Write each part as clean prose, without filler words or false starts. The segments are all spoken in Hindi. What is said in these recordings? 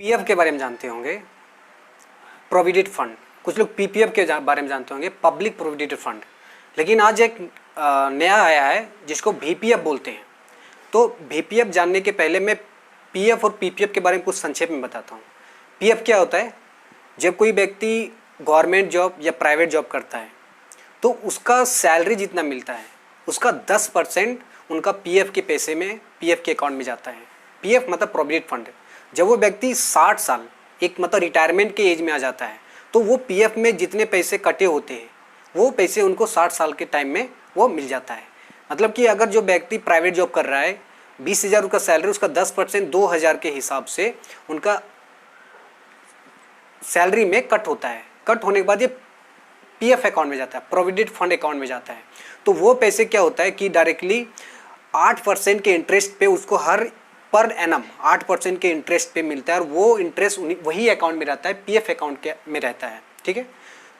पीएफ के बारे में जानते होंगे, प्रोविडेंट फंड। कुछ लोग पीपीएफ के बारे में जानते होंगे, पब्लिक प्रोविडेंट फंड। लेकिन आज एक नया आया है जिसको वीपीएफ बोलते हैं। तो वीपीएफ जानने के पहले मैं पीएफ और पीपीएफ के बारे में कुछ संक्षेप में बताता हूँ। पीएफ क्या होता है? जब कोई व्यक्ति गवर्नमेंट जॉब या प्राइवेट जॉब करता है तो उसका सैलरी जितना मिलता है उसका 10% उनका पीएफ के पैसे में, पीएफ के अकाउंट में जाता है। पीएफ मतलब प्रोविडेंट फंड। जब वो व्यक्ति 60 साल, एक मतलब रिटायरमेंट के एज में आ जाता है, तो वो पीएफ में जितने पैसे कटे होते हैं वो पैसे उनको 60 साल के टाइम में वो मिल जाता है। मतलब कि अगर जो व्यक्ति प्राइवेट जॉब कर रहा है, 20,000 उसका सैलरी, उसका 10% 2,000 के हिसाब से उनका सैलरी में कट होता है। कट होने के बाद ये पीएफ अकाउंट में जाता है, प्रोविडेंट फंड अकाउंट में जाता है। तो वो पैसे क्या होता है कि डायरेक्टली 8% के इंटरेस्ट पे उसको हर पर एनम 8% के इंटरेस्ट पे मिलता है, और वो इंटरेस्ट वही अकाउंट में रहता है, पीएफ अकाउंट के में रहता है। ठीक है।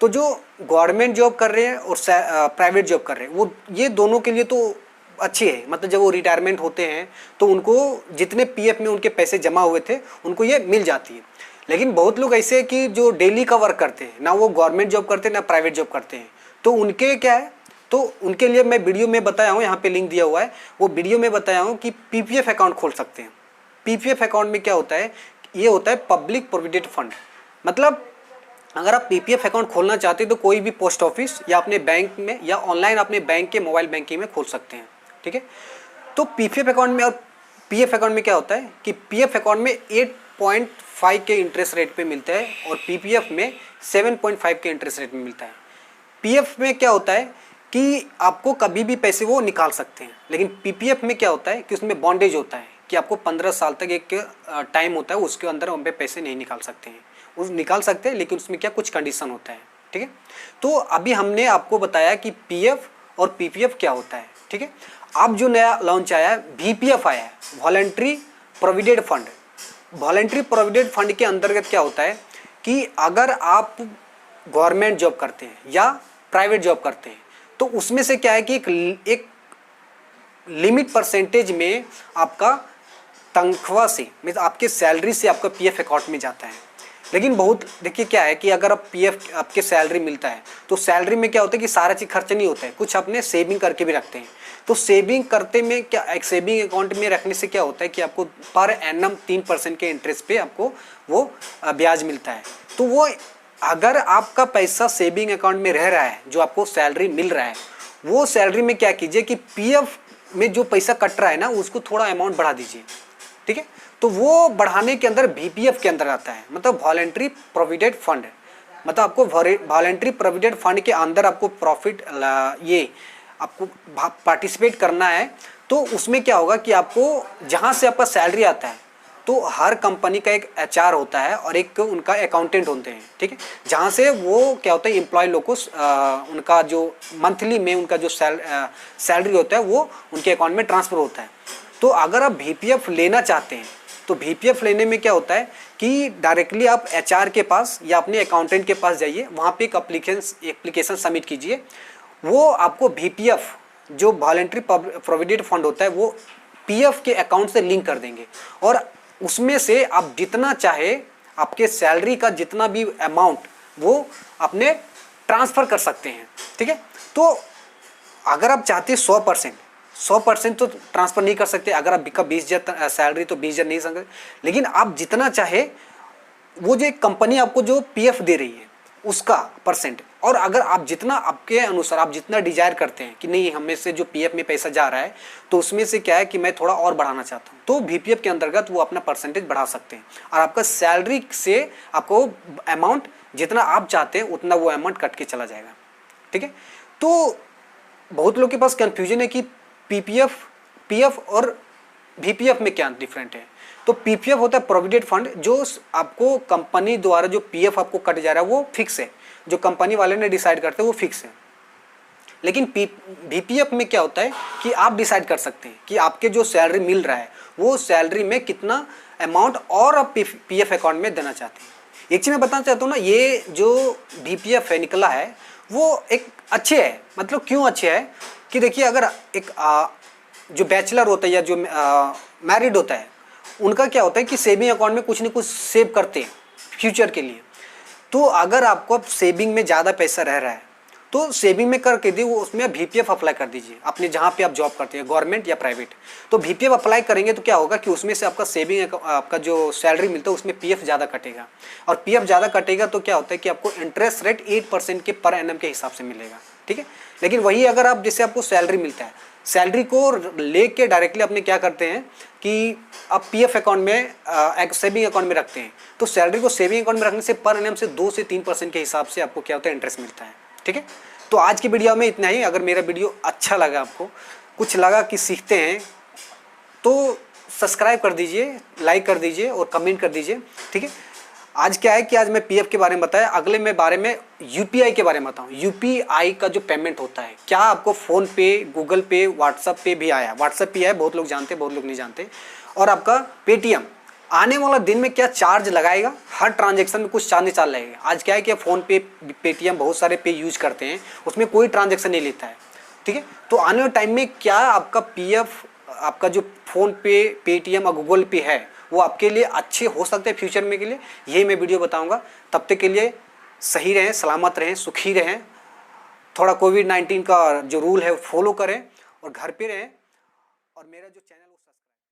तो जो गवर्नमेंट जॉब कर रहे हैं और प्राइवेट जॉब कर रहे हैं, वो ये दोनों के लिए तो अच्छी है। मतलब जब वो रिटायरमेंट होते हैं तो उनको जितने पीएफ में उनके पैसे जमा हुए थे उनको ये मिल जाती है। लेकिन बहुत लोग ऐसे हैं कि जो डेली का वर्क करते हैं, ना वो गवर्नमेंट जॉब करते हैं ना प्राइवेट जॉब करते हैं, तो उनके क्या है, तो उनके लिए मैं वीडियो में बताया हूँ, यहाँ पे लिंक दिया हुआ है, वो वीडियो में बताया हूँ कि पीपीएफ अकाउंट खोल सकते हैं। पीपीएफ अकाउंट में क्या होता है, ये होता है पब्लिक प्रोविडेंट फंड। मतलब अगर आप पीपीएफ अकाउंट खोलना चाहते हैं तो कोई भी पोस्ट ऑफिस या अपने बैंक में या ऑनलाइन अपने बैंक के मोबाइल बैंकिंग में खोल सकते हैं। ठीक है। तो पीपीएफ अकाउंट में और पीएफ अकाउंट में क्या होता है कि पीएफ अकाउंट में 8.5 के इंटरेस्ट रेट पे मिलता है और पीपीएफ में 7.5 के इंटरेस्ट रेट में मिलता है। पीएफ में क्या होता है कि आपको कभी भी पैसे वो निकाल सकते हैं, लेकिन पीपीएफ में क्या होता है कि उसमें बॉन्डेज होता है कि आपको 15 साल तक एक टाइम होता है, उसके अंदर हम पे पैसे नहीं निकाल सकते हैं। उस निकाल सकते हैं लेकिन उसमें क्या कुछ कंडीशन होता है। ठीक है। तो अभी हमने आपको बताया कि पीएफ और पीपीएफ क्या होता है। ठीक है। अब जो नया लॉन्च आया है, वीपीएफ आया है, voluntary provident fund. Voluntary provident fund के अंतर्गत क्या होता है कि अगर आप गवर्नमेंट जॉब करते हैं या प्राइवेट जॉब करते हैं तो उसमें से क्या है कि एक लिमिट परसेंटेज में आपका तनख्वाह से, मतलब आपके सैलरी से आपका पीएफ अकाउंट में जाता है। लेकिन बहुत देखिए क्या है कि अगर आप पीएफ आपके सैलरी मिलता है तो सैलरी में क्या होता है कि सारा चीज़ खर्च नहीं होता है, कुछ अपने सेविंग करके भी रखते हैं। तो सेविंग करते में क्या, एक सेविंग अकाउंट में रखने से क्या होता है कि आपको पर एनम 3% के इंटरेस्ट पे आपको वो ब्याज मिलता है। तो वो अगर आपका पैसा सेविंग अकाउंट में रह रहा है, जो आपको सैलरी मिल रहा है, वो सैलरी में क्या कीजिए कि पीएफ में जो पैसा कट रहा है ना उसको थोड़ा अमाउंट बढ़ा दीजिए। ठीक है। तो वो बढ़ाने के अंदर वीपीएफ के अंदर आता है, मतलब वॉलंटरी प्रोविडेंट फंड। मतलब आपको वॉलंटरी प्रोविडेंट फंड के अंदर आपको प्रॉफिट ये आपको पार्टिसिपेट करना है। तो उसमें क्या होगा कि आपको जहाँ से आपका सैलरी आता है, तो हर कंपनी का एक एचआर होता है और एक उनका अकाउंटेंट होते हैं। ठीक है। जहाँ से वो क्या होता है एम्प्लॉय लोग को उनका जो मंथली में उनका जो सैलरी होता है वो उनके अकाउंट में ट्रांसफ़र होता है। तो अगर आप वीपीएफ लेना चाहते हैं तो वीपीएफ लेने में क्या होता है कि डायरेक्टली आप एचआर के पास या अपने अकाउंटेंट के पास जाइए, वहाँ पे एक एप्लीकेशन सबमिट कीजिए। वो आपको वीपीएफ जो वॉलंटरी प्रोविडेंट फंड होता है वो पीएफ के अकाउंट से लिंक कर देंगे, और उसमें से आप जितना चाहे आपके सैलरी का जितना भी अमाउंट वो अपने ट्रांसफ़र कर सकते हैं। ठीक है। तो अगर आप चाहते हैं 100% तो ट्रांसफ़र नहीं कर सकते। अगर आप का 20,000 सैलरी तो 20,000 नहीं सकते, लेकिन आप जितना चाहे वो जो एक कंपनी आपको जो पीएफ दे रही है उसका परसेंट, और अगर आप जितना आपके अनुसार आप जितना डिजायर करते हैं कि नहीं हमें से जो पीएफ में पैसा जा रहा है तो उसमें से क्या है कि मैं थोड़ा और बढ़ाना चाहता हूँ, तो वीपीएफ के अंतर्गत वो अपना परसेंटेज बढ़ा सकते हैं, और आपका सैलरी से आपको अमाउंट जितना आप चाहते हैं उतना वो अमाउंट कट के चला जाएगा। ठीक है। तो बहुत लोग के पास कन्फ्यूजन है कि पीएफ और वीपीएफ में क्या डिफरेंट है। तो पीपीएफ होता है प्रोविडेंट फंड, जो आपको कंपनी द्वारा जो पीएफ आपको कट जा रहा है वो फिक्स है, जो कंपनी वाले ने डिसाइड करते हैं वो फिक्स है। लेकिन वीपीएफ में क्या होता है कि आप डिसाइड कर सकते हैं कि आपके जो सैलरी मिल रहा है वो सैलरी में कितना अमाउंट और आप पीएफ अकाउंट में देना चाहते हैं। एक चीज़ मैं बताना चाहता हूँ ना, ये जो वीपीएफ है निकला है वो एक अच्छे है। मतलब क्यों अच्छे है कि देखिए, अगर एक जो बैचलर होता है या जो मैरिड होता है उनका क्या होता है कि सेविंग अकाउंट में कुछ न कुछ सेव करते हैं फ्यूचर के लिए। तो अगर आपको अब सेविंग में ज़्यादा पैसा रह रहा है तो सेविंग में करके दी वो उसमें VPF अप्लाई कर दीजिए अपने जहाँ पे आप जॉब करते हैं, गवर्नमेंट या प्राइवेट। तो VPF अप्लाई करेंगे तो क्या होगा कि उसमें से आपका सेविंग आपका जो सैलरी मिलता है उसमें PF ज़्यादा कटेगा, और PF ज़्यादा कटेगा तो क्या होता है कि आपको इंटरेस्ट रेट 8% के पर एनम के हिसाब से मिलेगा, ठीक है। लेकिन वही अगर आप जैसे आपको सैलरी मिलता है, सैलरी को लेके डायरेक्टली अपने क्या करते हैं कि आप PF अकाउंट में सेविंग अकाउंट में रखते हैं, तो सैलरी को सेविंग अकाउंट में रखने से पर एनम से 2 से 3% के हिसाब से आपको क्या होता है इंटरेस्ट मिलता है, ठीक है। तो आज की वीडियो में इतना ही। अगर मेरा वीडियो अच्छा लगा, आपको कुछ लगा कि सीखते हैं, तो सब्सक्राइब कर दीजिए, लाइक कर दीजिए और कमेंट कर दीजिए, ठीक है। आज क्या है कि आज मैं PF के बारे में बताया, अगले मैं बारे में UPI के बारे में बताऊँ। UPI का जो पेमेंट होता है, क्या आपको फ़ोन पे, गूगल पे, व्हाट्सअप पे भी आया, व्हाट्सअप पे आया, बहुत लोग जानते हैं, बहुत लोग नहीं जानते। और आपका पेटीएम आने वाला दिन में क्या चार्ज लगाएगा, हर ट्रांजेक्शन में कुछ चार्ज लगेगा। आज क्या है कि फ़ोन पे, पेटीएम बहुत सारे पे यूज करते हैं, उसमें कोई ट्रांजेक्शन नहीं लेता है, ठीक है। तो आने वाले टाइम में क्या आपका PF, आपका जो फ़ोन पे, पेटीएम और गूगल पे है, वो आपके लिए अच्छे हो सकते हैं फ्यूचर में के लिए, यही मैं वीडियो बताऊंगा। तब तक के लिए सही रहें, सलामत रहें, सुखी रहें, थोड़ा कोविड-19 का जो रूल है वो फॉलो करें और घर पे रहें। और मेरा जो चैनल